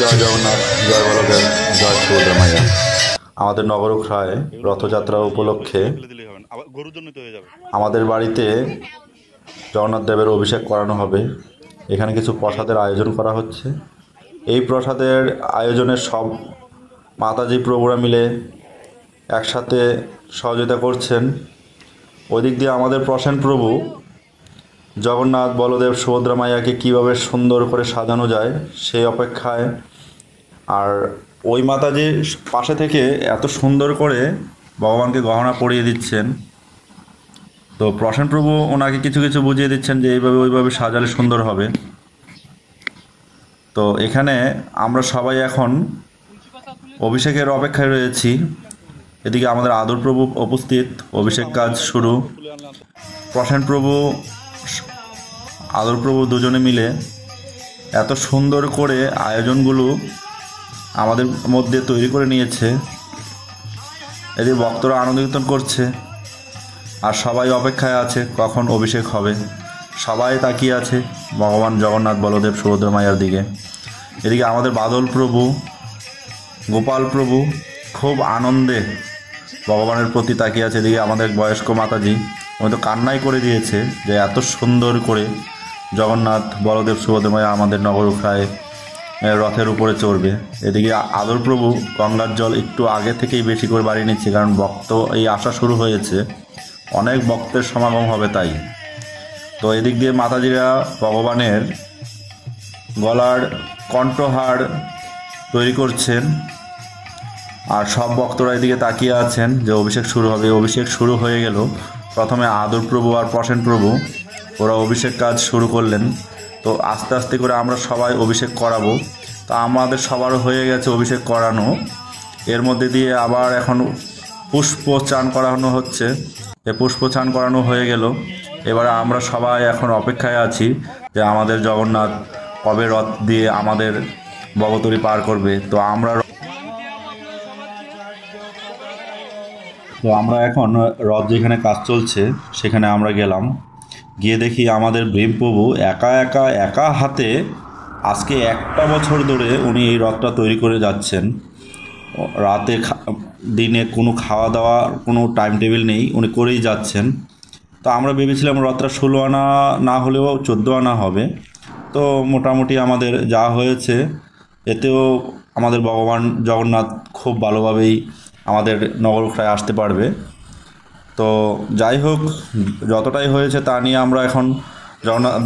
জয় জগন্নাথ, জয় বলদেব, জয় সুভদ্রা মাইয়া। আমাদের নগরখায় রথযাত্রা উপলক্ষে আমাদের বাড়িতে জগন্নাথ দেবের অভিষেক করানো হবে। এখানে কিছু প্রসাদের আয়োজন করা হচ্ছে। এই প্রসাদের আয়োজনের সব মাতাজি প্রভুরা মিলে একসাথে সহযোগিতা করছেন। ওই দিক দিয়ে আমাদের প্রসেন প্রভু জগন্নাথ বলদেব সুভদ্রা মাইয়াকে কীভাবে সুন্দর করে সাজানো যায় সেই অপেক্ষায়। আর ওই মাতাজির পাশে থেকে এত সুন্দর করে ভগবানকে গহনা পরিয়ে দিচ্ছেন। তো প্রসেন প্রভু ওনাকে কিছু কিছু বুঝিয়ে দিচ্ছেন যে এইভাবে ওইভাবে সাজালে সুন্দর হবে। তো এখানে আমরা সবাই এখন অভিষেকের অপেক্ষায় রয়েছি। এদিকে আমাদের আদর প্রভু উপস্থিত, অভিষেক কাজ শুরু। প্রসেন প্রভু আদর প্রভু দুজনে মিলে এত সুন্দর করে আয়োজনগুলো আমাদের মধ্যে তৈরি করে নিয়েছে। এদিকে ভক্তরা আনন্দ কীর্তন করছে আর সবাই অপেক্ষায় আছে কখন অভিষেক হবে। সবাই তাকিয়ে আছে ভগবান জগন্নাথ বলদেব সুভদ্রা মাইয়ার দিকে। এদিকে আমাদের বাদল প্রভু, গোপাল প্রভু খুব আনন্দে ভগবানের প্রতি তাকিয়ে আছে। এদিকে আমাদের বয়স্ক মাতাজি উনি তো কান্নাই করে দিয়েছে যে এত সুন্দর করে জগন্নাথ বলদেব সুভদ্রা মাইয়া আমাদের নগরখায় রথের উপরে চড়বে। এদিকে আদর প্রভু গঙ্গার জল একটু আগে থেকেই বেশি করে বাড়িয়ে নিচ্ছে, কারণ ভক্ত এই আসা শুরু হয়েছে, অনেক ভক্তের সমাগম হবে তাই। তো এদিক দিয়ে মাতাজিরা ভগবানের গলার কণ্ঠহার তৈরি করছেন আর সব ভক্তরা এদিকে তাকিয়ে আছেন যে অভিষেক শুরু হবে। অভিষেক শুরু হয়ে গেল। প্রথমে আদর প্রভু আর প্রসেন প্রভু ওরা অভিষেক কাজ শুরু করলেন। তো আস্তে আস্তে করে আমরা সবাই অভিষেক করাবো। তা আমাদের সবার হয়ে গেছে অভিষেক করানো। এর মধ্যে দিয়ে আবার এখন পুষ্প চান করানো হচ্ছে। পুষ্প চান করানো হয়ে গেল। এবারে আমরা সবাই এখন অপেক্ষায় আছি যে আমাদের জগন্নাথ কবে রথ দিয়ে আমাদের ভবতরী পার করবে। তো আমরা এখন রথ যেখানে কাজ চলছে সেখানে আমরা গেলাম। গিয়ে দেখি আমাদের ভীমপ্রভু একা হাতে আজকে 1টা বছর ধরে উনি এই রথটা তৈরি করে যাচ্ছেন। রাতে দিনে কোনো খাওয়া দাওয়া কোনো টাইম টেবিল নেই, উনি করেই যাচ্ছেন। তো আমরা ভেবেছিলাম রথটা 16 আনা না হলেও 14 আনা হবে। তো মোটামুটি আমাদের যা হয়েছে এতেও আমাদের ভগবান জগন্নাথ খুব ভালোভাবেই আমাদের নগরখায় আসতে পারবে। তো যাই হোক, যতটাই হয়েছে তা নিয়ে আমরা এখন জগন্নাথ